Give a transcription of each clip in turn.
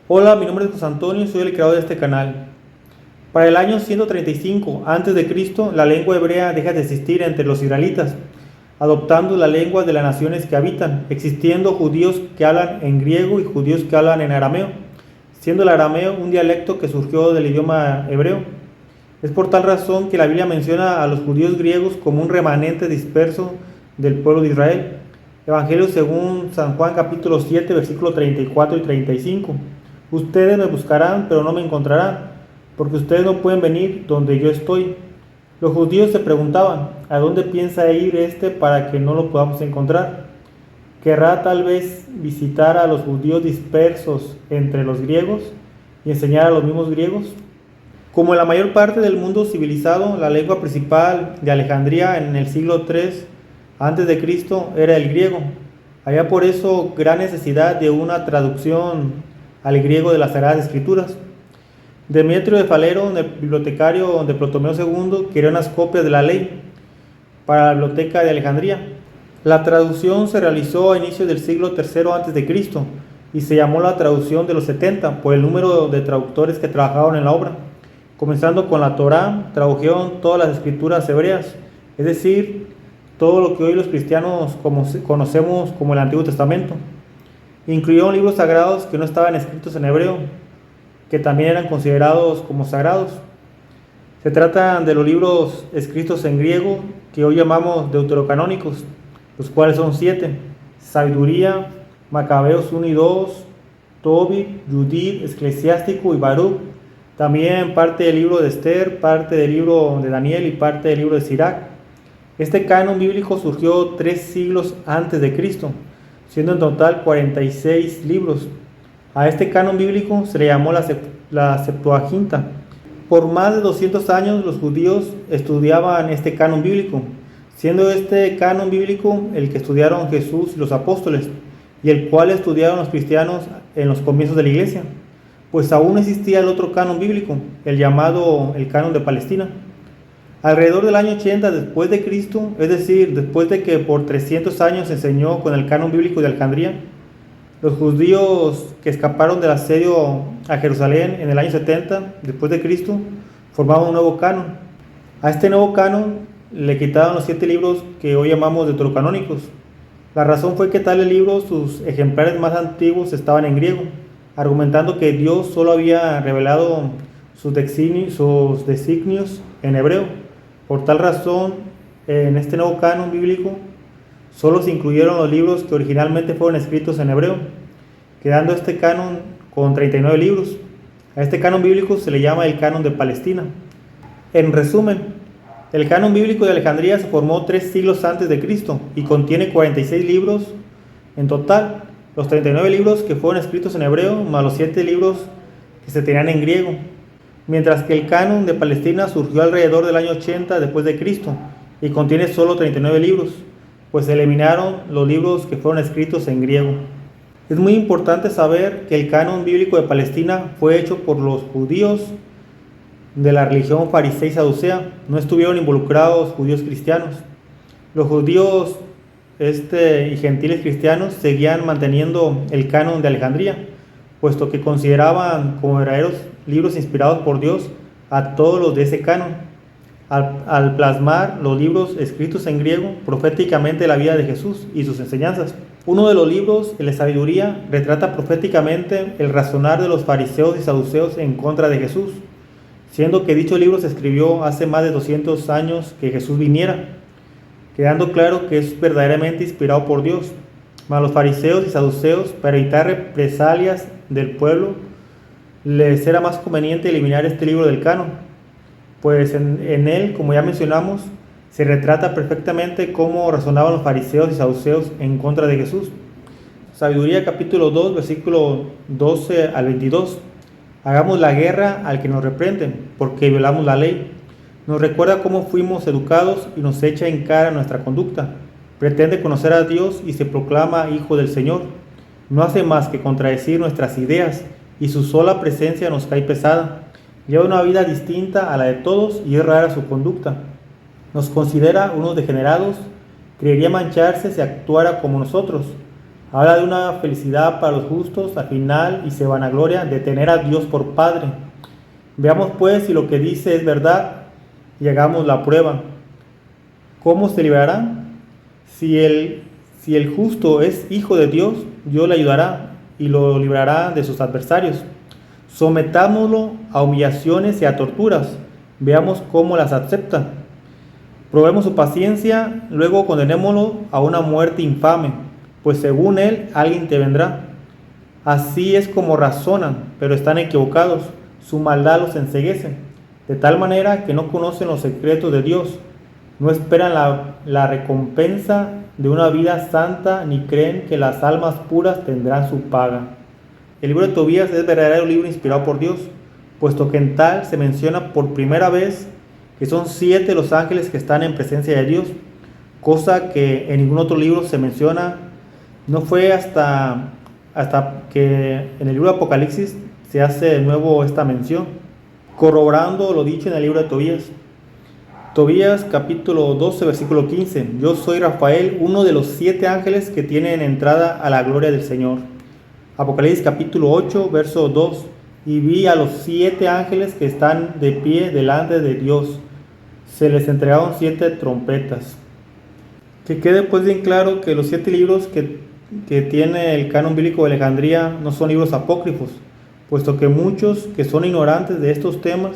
Hola, mi nombre es José Antonio y soy el creador de este canal. Para el año 135 a.C., la lengua hebrea deja de existir entre los israelitas, adoptando la lengua de las naciones que habitan, existiendo judíos que hablan en griego y judíos que hablan en arameo, siendo el arameo un dialecto que surgió del idioma hebreo. Es por tal razón que la Biblia menciona a los judíos griegos como un remanente disperso del pueblo de Israel. Evangelio según San Juan capítulo 7, versículos 34 y 35. Ustedes me buscarán, pero no me encontrarán, porque ustedes no pueden venir donde yo estoy. Los judíos se preguntaban, ¿a dónde piensa ir este para que no lo podamos encontrar? ¿Querrá tal vez visitar a los judíos dispersos entre los griegos y enseñar a los mismos griegos? Como en la mayor parte del mundo civilizado, la lengua principal de Alejandría en el siglo III a.C. era el griego. Había por eso gran necesidad de una traducción al griego de las Sagradas Escrituras. Demetrio de Falero, bibliotecario de Ptolomeo II, quería unas copias de la ley para la biblioteca de Alejandría. La traducción se realizó a inicios del siglo III a.C. y se llamó la traducción de los 70 por el número de traductores que trabajaron en la obra. Comenzando con la Torá, tradujeron todas las escrituras hebreas, es decir, todo lo que hoy los cristianos conocemos como el Antiguo Testamento. Incluyeron libros sagrados que no estaban escritos en hebreo, que también eran considerados como sagrados. Se trata de los libros escritos en griego, que hoy llamamos deuterocanónicos, los cuales son 7: Sabiduría, Macabeos 1 y 2, Tobit, Judith, Eclesiástico y Baruch. También parte del libro de Esther, parte del libro de Daniel y parte del libro de Sirac. Este canon bíblico surgió 3 siglos antes de Cristo, siendo en total 46 libros. A este canon bíblico se le llamó la Septuaginta. Por más de 200 años los judíos estudiaban este canon bíblico, siendo este canon bíblico el que estudiaron Jesús y los apóstoles, y el cual estudiaron los cristianos en los comienzos de la iglesia, pues aún existía el otro canon bíblico, el llamado el canon de Palestina. Alrededor del año 80 después de Cristo, es decir, después de que por 300 años se enseñó con el canon bíblico de Alejandría, los judíos que escaparon del asedio a Jerusalén en el año 70 después de Cristo formaron un nuevo canon. A este nuevo canon le quitaron los 7 libros que hoy llamamos deuterocanónicos. La razón fue que tales libros, sus ejemplares más antiguos, estaban en griego, argumentando que Dios solo había revelado sus designios en hebreo. Por tal razón, en este nuevo canon bíblico solo se incluyeron los libros que originalmente fueron escritos en hebreo, quedando este canon con 39 libros. A este canon bíblico se le llama el canon de Palestina. En resumen, el canon bíblico de Alejandría se formó 3 siglos antes de Cristo y contiene 46 libros en total, los 39 libros que fueron escritos en hebreo más los 7 libros que se tenían en griego, mientras que el canon de Palestina surgió alrededor del año 80 después de Cristo y contiene solo 39 libros, pues se eliminaron los libros que fueron escritos en griego. Es muy importante saber que el canon bíblico de Palestina fue hecho por los judíos de la religión farisea y saducea, no estuvieron involucrados judíos cristianos. Los judíos y gentiles cristianos seguían manteniendo el canon de Alejandría, puesto que consideraban como verdaderos libros inspirados por Dios a todos los de ese canon, al plasmar los libros escritos en griego proféticamente la vida de Jesús y sus enseñanzas. Uno de los libros, el de Sabiduría, retrata proféticamente el razonar de los fariseos y saduceos en contra de Jesús, siendo que dicho libro se escribió hace más de 200 años que Jesús viniera, quedando claro que es verdaderamente inspirado por Dios. Mas los fariseos y saduceos, para evitar represalias del pueblo, les era más conveniente eliminar este libro del canon, pues en él, como ya mencionamos, se retrata perfectamente cómo razonaban los fariseos y saduceos en contra de Jesús. Sabiduría capítulo 2, versículo 12 al 22. Hagamos la guerra al que nos reprenden, porque violamos la ley. Nos recuerda cómo fuimos educados y nos echa en cara nuestra conducta. Pretende conocer a Dios y se proclama hijo del Señor. No hace más que contradecir nuestras ideas y su sola presencia nos cae pesada. Lleva una vida distinta a la de todos y es rara su conducta. Nos considera unos degenerados, creería mancharse si actuara como nosotros. Habla de una felicidad para los justos al final y se vanagloria de tener a Dios por Padre. Veamos pues si lo que dice es verdad y hagamos la prueba. ¿Cómo se librará? Si el justo es hijo de Dios, Dios le ayudará y lo librará de sus adversarios. Sometámoslo a humillaciones y a torturas. Veamos cómo las acepta. Probemos su paciencia, luego condenémoslo a una muerte infame, pues según él alguien te vendrá. Así es como razonan, pero están equivocados. Su maldad los enceguece, de tal manera que no conocen los secretos de Dios. No esperan la recompensa de una vida santa, ni creen que las almas puras tendrán su paga. El libro de Tobías es verdadero libro inspirado por Dios, puesto que en tal se menciona por primera vez que son 7 los ángeles que están en presencia de Dios, cosa que en ningún otro libro se menciona. No fue hasta que en el libro de Apocalipsis se hace de nuevo esta mención, corroborando lo dicho en el libro de Tobías. Tobías capítulo 12 versículo 15. Yo soy Rafael, uno de los 7 ángeles que tienen entrada a la gloria del Señor. Apocalipsis capítulo 8 verso 2. Y vi a los 7 ángeles que están de pie delante de Dios. Se les entregaron 7 trompetas. Que quede pues bien claro que los 7 libros que tiene el canon bíblico de Alejandría no son libros apócrifos, puesto que muchos que son ignorantes de estos temas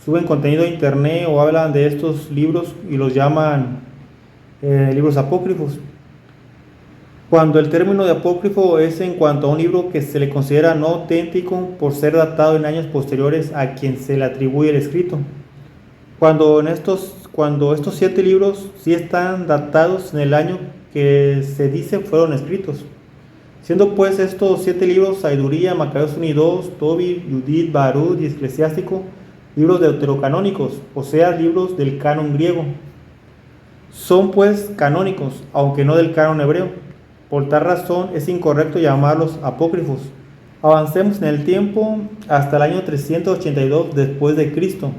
suben contenido a internet o hablan de estos libros y los llaman libros apócrifos, cuando el término de apócrifo es en cuanto a un libro que se le considera no auténtico por ser datado en años posteriores a quien se le atribuye el escrito, cuando estos 7 libros sí están datados en el año que se dice fueron escritos, siendo pues estos 7 libros Sabiduría, Macabeos 1 y 2, Tobit, Judith, Barut y Eclesiástico, libros deuterocanónicos, o sea, libros del canon griego. Son pues canónicos, aunque no del canon hebreo. Por tal razón es incorrecto llamarlos apócrifos. Avancemos en el tiempo hasta el año 382 después de Cristo.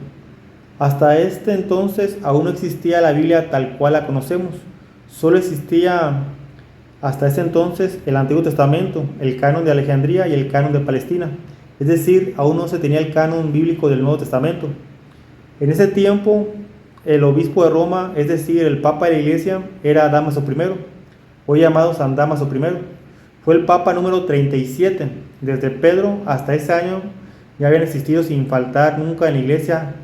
Hasta este entonces aún no existía la Biblia tal cual la conocemos. Solo existía hasta ese entonces el Antiguo Testamento, el canon de Alejandría y el canon de Palestina. Es decir, aún no se tenía el canon bíblico del Nuevo Testamento. En ese tiempo, el obispo de Roma, es decir, el papa de la iglesia, era Dámaso I, hoy llamado San Dámaso I. Fue el papa número 37. Desde Pedro hasta ese año ya habían existido sin faltar nunca en la iglesia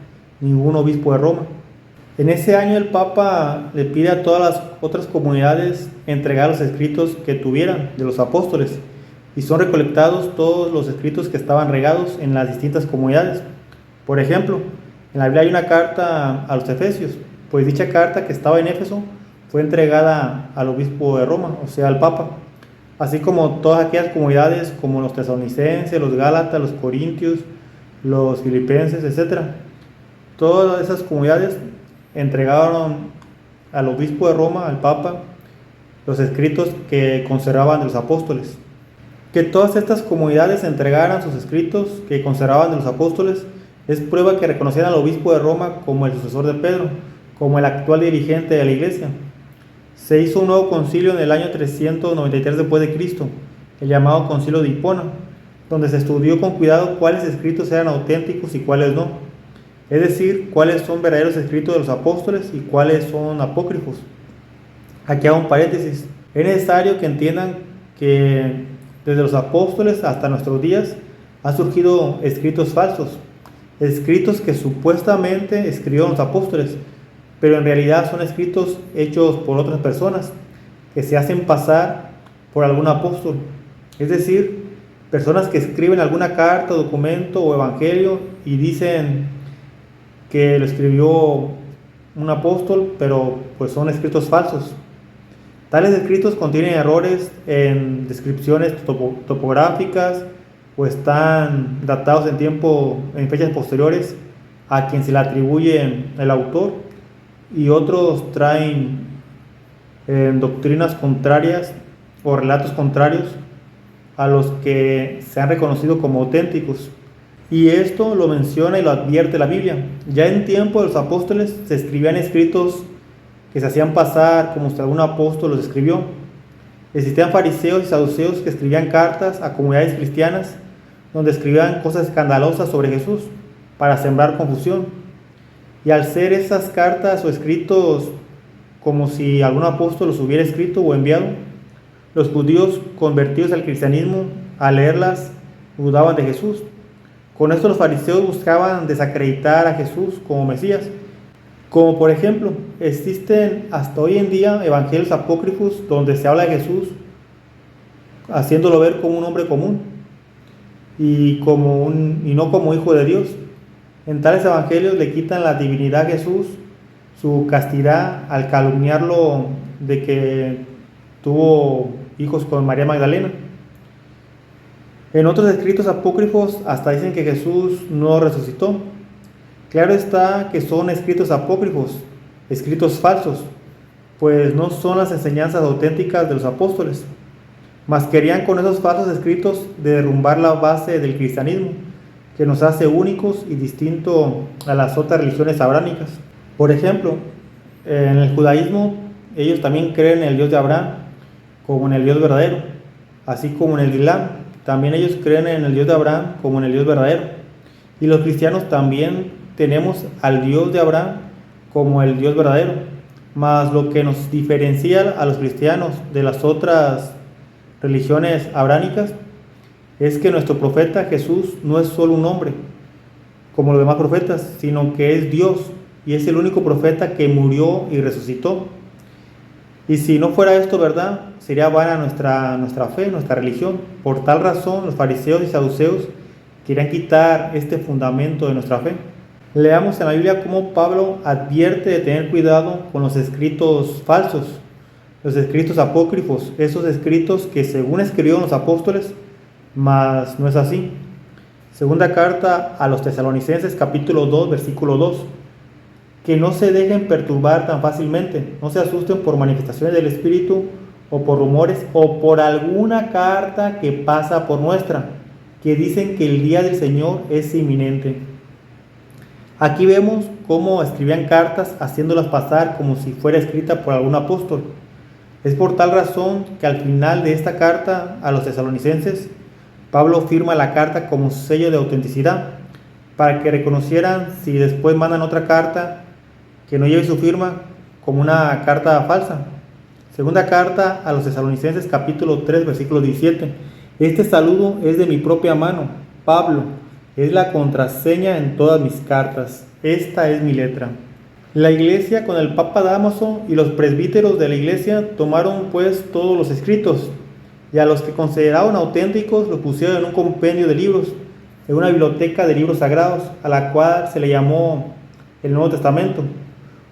ningún obispo de Roma. En ese año el papa le pide a todas las otras comunidades entregar los escritos que tuvieran de los apóstoles, y son recolectados todos los escritos que estaban regados en las distintas comunidades. Por ejemplo, en la Biblia hay una carta a los Efesios, pues dicha carta que estaba en Éfeso fue entregada al obispo de Roma, o sea, al papa, así como todas aquellas comunidades como los tesalonicenses, los gálatas, los corintios, los filipenses, etc. Todas esas comunidades entregaron al obispo de Roma, al papa, los escritos que conservaban de los apóstoles. Que todas estas comunidades entregaran sus escritos que conservaban de los apóstoles es prueba que reconocían al obispo de Roma como el sucesor de Pedro, como el actual dirigente de la iglesia. Se hizo un nuevo concilio en el año 393 después de Cristo, el llamado Concilio de Hipona, donde se estudió con cuidado cuáles escritos eran auténticos y cuáles no, es decir, cuáles son verdaderos escritos de los apóstoles y cuáles son apócrifos. Aquí hago un paréntesis. Es necesario que entiendan que desde los apóstoles hasta nuestros días han surgido escritos falsos, escritos que supuestamente escribieron los apóstoles, pero en realidad son escritos hechos por otras personas que se hacen pasar por algún apóstol. Es decir, personas que escriben alguna carta, documento o evangelio y dicen que lo escribió un apóstol, pero pues son escritos falsos. Tales escritos contienen errores en descripciones topográficas o están datados en fechas posteriores a quien se le atribuye el autor, y otros traen doctrinas contrarias o relatos contrarios a los que se han reconocido como auténticos. Y esto lo menciona y lo advierte la Biblia. Ya en tiempo de los apóstoles se escribían escritos que se hacían pasar como si algún apóstol los escribió. Existían fariseos y saduceos que escribían cartas a comunidades cristianas donde escribían cosas escandalosas sobre Jesús para sembrar confusión. Y al ser esas cartas o escritos como si algún apóstol los hubiera escrito o enviado, los judíos convertidos al cristianismo, al leerlas, dudaban de Jesús. Con esto los fariseos buscaban desacreditar a Jesús como Mesías. Como por ejemplo, existen hasta hoy en día evangelios apócrifos donde se habla de Jesús haciéndolo ver como un hombre común y no como hijo de Dios. En tales evangelios le quitan la divinidad a Jesús, su castidad al calumniarlo de que tuvo hijos con María Magdalena. En otros escritos apócrifos hasta dicen que Jesús no resucitó. Claro está que son escritos apócrifos, escritos falsos, pues no son las enseñanzas auténticas de los apóstoles, mas querían con esos falsos escritos derrumbar la base del cristianismo, que nos hace únicos y distintos a las otras religiones abrámicas. Por ejemplo, en el judaísmo ellos también creen en el Dios de Abraham como en el Dios verdadero, así como en el Islam también ellos creen en el Dios de Abraham como en el Dios verdadero. Y los cristianos también tenemos al Dios de Abraham como el Dios verdadero. Mas lo que nos diferencia a los cristianos de las otras religiones abrámicas es que nuestro profeta Jesús no es solo un hombre como los demás profetas, sino que es Dios y es el único profeta que murió y resucitó. Y si no fuera esto verdad, sería vana nuestra fe, nuestra religión. Por tal razón, los fariseos y saduceos querían quitar este fundamento de nuestra fe. Leamos en la Biblia cómo Pablo advierte de tener cuidado con los escritos falsos, los escritos apócrifos, esos escritos que según escribieron los apóstoles, mas no es así. Segunda carta a los Tesalonicenses, capítulo 2, versículo 2. Que no se dejen perturbar tan fácilmente, no se asusten por manifestaciones del Espíritu o por rumores o por alguna carta que pasa por nuestra, que dicen que el día del Señor es inminente. Aquí vemos cómo escribían cartas haciéndolas pasar como si fuera escrita por algún apóstol. Es por tal razón que al final de esta carta a los tesalonicenses, Pablo firma la carta como sello de autenticidad, para que reconocieran si después mandan otra carta que no lleve su firma como una carta falsa. Segunda carta a los tesalonicenses, capítulo 3, versículo 17. Este saludo es de mi propia mano, Pablo, es la contraseña en todas mis cartas. Esta es mi letra. La iglesia con el Papa Dámaso y los presbíteros de la iglesia tomaron pues todos los escritos y a los que consideraban auténticos los pusieron en un compendio de libros, en una biblioteca de libros sagrados, a la cual se le llamó el Nuevo Testamento,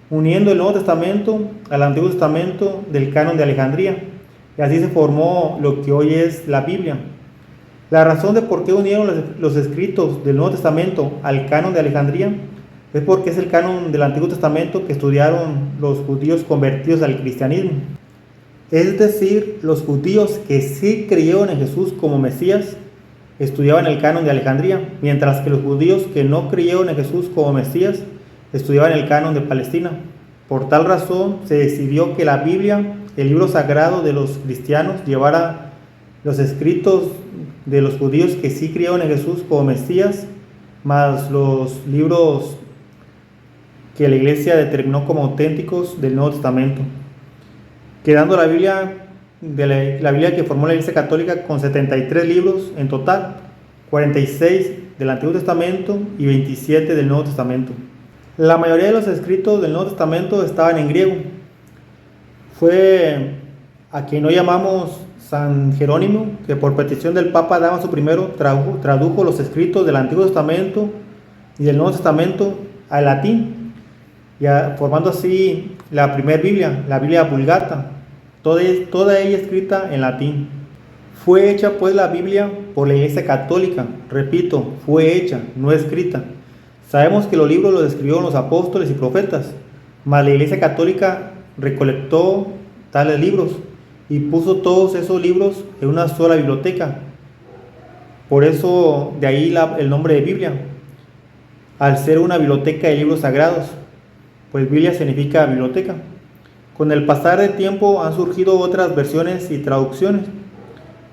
uniendo el Nuevo Testamento al Antiguo Testamento del canon de Alejandría, y así se formó lo que hoy es la Biblia. La razón de por qué unieron los escritos del Nuevo Testamento al canon de Alejandría es porque es el canon del Antiguo Testamento que estudiaron los judíos convertidos al cristianismo. Es decir, los judíos que sí creyeron en Jesús como Mesías estudiaban el canon de Alejandría, mientras que los judíos que no creyeron en Jesús como Mesías estudiaban el canon de Palestina. Por tal razón se decidió que la Biblia, el libro sagrado de los cristianos, llevara los escritos de los judíos que sí creyeron en Jesús como Mesías, más los libros que la iglesia determinó como auténticos del Nuevo Testamento, quedando la Biblia que formó la Iglesia Católica con 73 libros en total, 46 del Antiguo Testamento y 27 del Nuevo Testamento. La mayoría de los escritos del Nuevo Testamento estaban en griego. Fue a quien hoy llamamos San Jerónimo, que por petición del Papa Dámaso I tradujo los escritos del Antiguo Testamento y del Nuevo Testamento al latín, ya formando así la primera Biblia, la Biblia Vulgata, toda ella escrita en latín. Fue hecha pues la Biblia por la Iglesia Católica, repito, fue hecha, no escrita. Sabemos que los libros los escribieron los apóstoles y profetas, mas la Iglesia Católica recolectó tales libros y puso todos esos libros en una sola biblioteca. Por eso de ahí el nombre de Biblia, al ser una biblioteca de libros sagrados, pues Biblia significa biblioteca. Con el pasar del tiempo han surgido otras versiones y traducciones,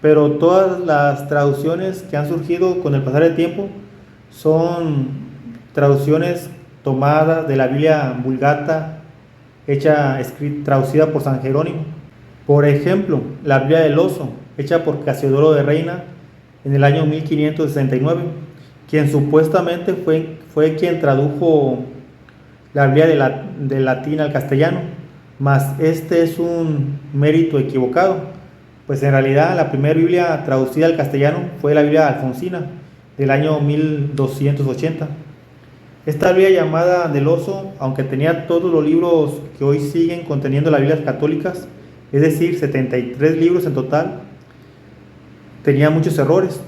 pero todas las traducciones que han surgido con el pasar del tiempo son traducciones tomadas de la Biblia Vulgata, traducida por San Jerónimo. Por ejemplo, la Biblia del Oso, hecha por Casiodoro de Reina en el año 1569, quien supuestamente fue quien tradujo la Biblia del latín al castellano, mas este es un mérito equivocado, pues en realidad la primera Biblia traducida al castellano fue la Biblia alfonsina del año 1280. Esta Biblia llamada del Oso, aunque tenía todos los libros que hoy siguen conteniendo las Biblias católicas, es decir, 73 libros en total, tenía muchos errores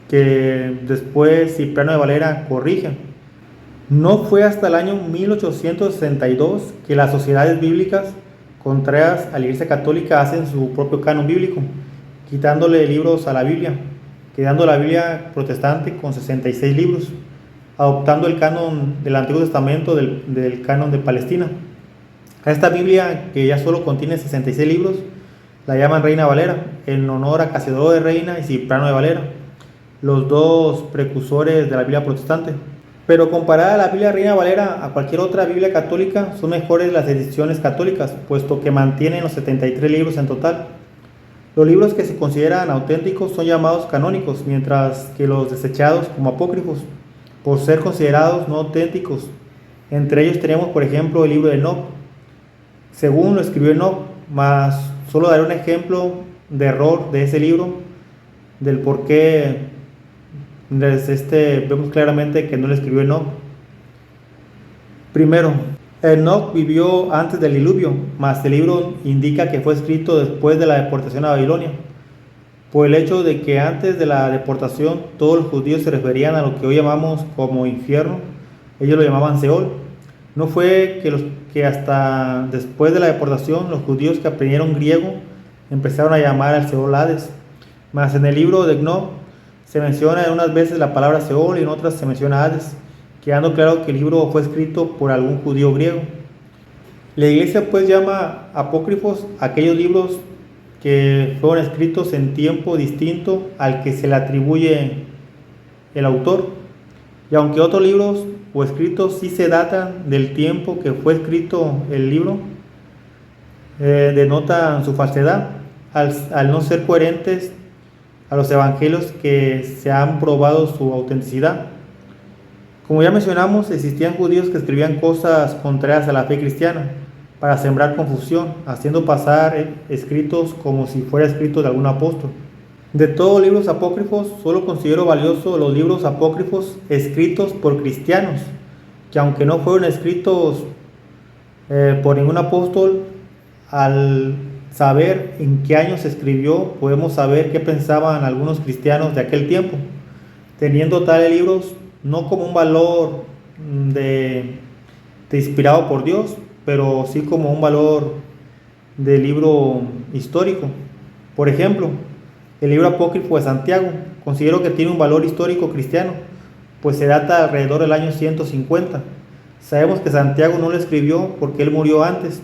que después Cipriano de Valera corrige. No fue hasta el año 1862 que las sociedades bíblicas contrarias a la Iglesia Católica hacen su propio canon bíblico, quitándole libros a la Biblia, quedando la Biblia protestante con 66 libros, adoptando el canon del Antiguo Testamento del canon de Palestina. A esta Biblia, que ya solo contiene 66 libros, la llaman Reina Valera, en honor a Casiodoro de Reina y Cipriano de Valera, los dos precursores de la Biblia protestante. Pero comparada a la Biblia Reina Valera a cualquier otra Biblia católica, son mejores las ediciones católicas, puesto que mantienen los 73 libros en total. Los libros que se consideran auténticos son llamados canónicos, mientras que los desechados como apócrifos, por ser considerados no auténticos. Entre ellos tenemos, por ejemplo, el libro de Enoc, según lo escribió Enoc, mas solo daré un ejemplo de error de ese libro, del por qué vemos claramente que no lo escribió Enoc. Primero, Enoc vivió antes del diluvio, mas el libro indica que fue escrito después de la deportación a Babilonia, por el hecho de que antes de la deportación todos los judíos se referían a lo que hoy llamamos como infierno, ellos lo llamaban Seol. No fue que hasta después de la deportación los judíos que aprendieron griego empezaron a llamar al Seol Hades, mas en el libro de Enoc se menciona en unas veces la palabra Seol y en otras se menciona Hades, quedando claro que el libro fue escrito por algún judío griego. La iglesia pues llama apócrifos a aquellos libros que fueron escritos en tiempo distinto al que se le atribuye el autor, y aunque otros libros o escritos sí se datan del tiempo que fue escrito el libro, denotan su falsedad al no ser coherentes a los evangelios que se han probado su autenticidad. Como ya mencionamos, existían judíos que escribían cosas contrarias a la fe cristiana para sembrar confusión, haciendo pasar escritos como si fuera escrito de algún apóstol. De todos los libros apócrifos, solo considero valiosos los libros apócrifos escritos por cristianos, que aunque no fueron escritos por ningún apóstol, al saber en qué año se escribió, podemos saber qué pensaban algunos cristianos de aquel tiempo, teniendo tales libros no como un valor de inspirado por Dios, pero sí como un valor de libro histórico. Por ejemplo, el libro apócrifo de Santiago considero que tiene un valor histórico cristiano, pues se data alrededor del año 150. Sabemos que Santiago no lo escribió porque él murió antes.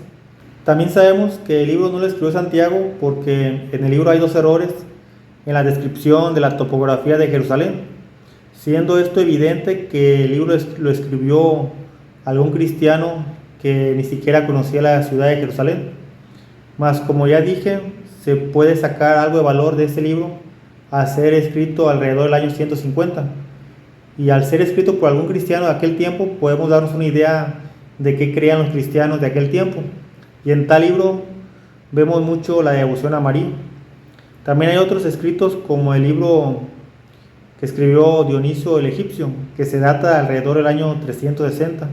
También sabemos que el libro no lo escribió Santiago porque en el libro hay dos errores en la descripción de la topografía de Jerusalén, siendo esto evidente que el libro lo escribió algún cristiano que ni siquiera conocía la ciudad de Jerusalén. Mas como ya dije, se puede sacar algo de valor de ese libro al ser escrito alrededor del año 150. Y al ser escrito por algún cristiano de aquel tiempo, podemos darnos una idea de qué creían los cristianos de aquel tiempo. Y en tal libro vemos mucho la devoción a María. También hay otros escritos como el libro que escribió Dionisio el Egipcio, que se data alrededor del año 360.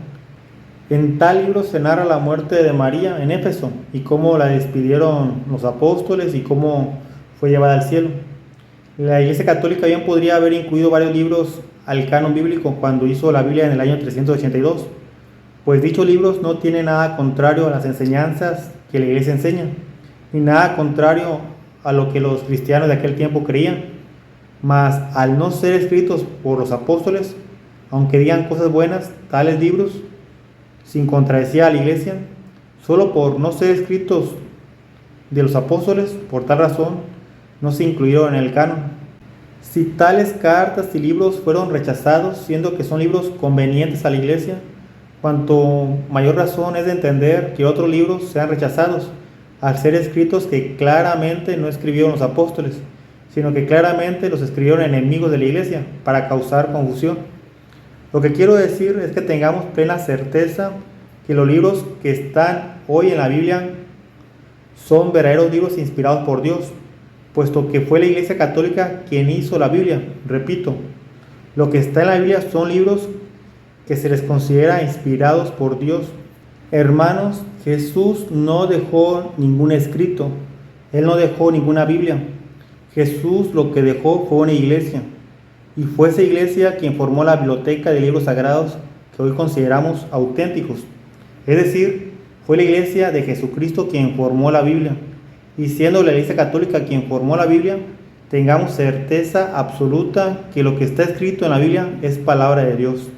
En tal libro se narra la muerte de María en Éfeso y cómo la despidieron los apóstoles y cómo fue llevada al cielo. La Iglesia Católica bien podría haber incluido varios libros al canon bíblico cuando hizo la Biblia en el año 382, pues dichos libros no tienen nada contrario a las enseñanzas que la Iglesia enseña, ni nada contrario a lo que los cristianos de aquel tiempo creían, mas al no ser escritos por los apóstoles, aunque digan cosas buenas, tales libros, sin contradecir a la Iglesia, solo por no ser escritos de los apóstoles, por tal razón no se incluyeron en el canon. Si tales cartas y libros fueron rechazados, siendo que son libros convenientes a la Iglesia, cuanto mayor razón es de entender que otros libros sean rechazados, al ser escritos que claramente no escribieron los apóstoles, sino que claramente los escribieron enemigos de la Iglesia para causar confusión. Lo que quiero decir es que tengamos plena certeza que los libros que están hoy en la Biblia son verdaderos libros inspirados por Dios, puesto que fue la Iglesia Católica quien hizo la Biblia. Repito, lo que está en la Biblia son libros que se les considera inspirados por Dios. Hermanos, Jesús no dejó ningún escrito, Él no dejó ninguna Biblia. Jesús lo que dejó fue una iglesia, y fue esa iglesia quien formó la biblioteca de libros sagrados que hoy consideramos auténticos. Es decir, fue la iglesia de Jesucristo quien formó la Biblia. Y siendo la Iglesia Católica quien formó la Biblia, tengamos certeza absoluta que lo que está escrito en la Biblia es palabra de Dios.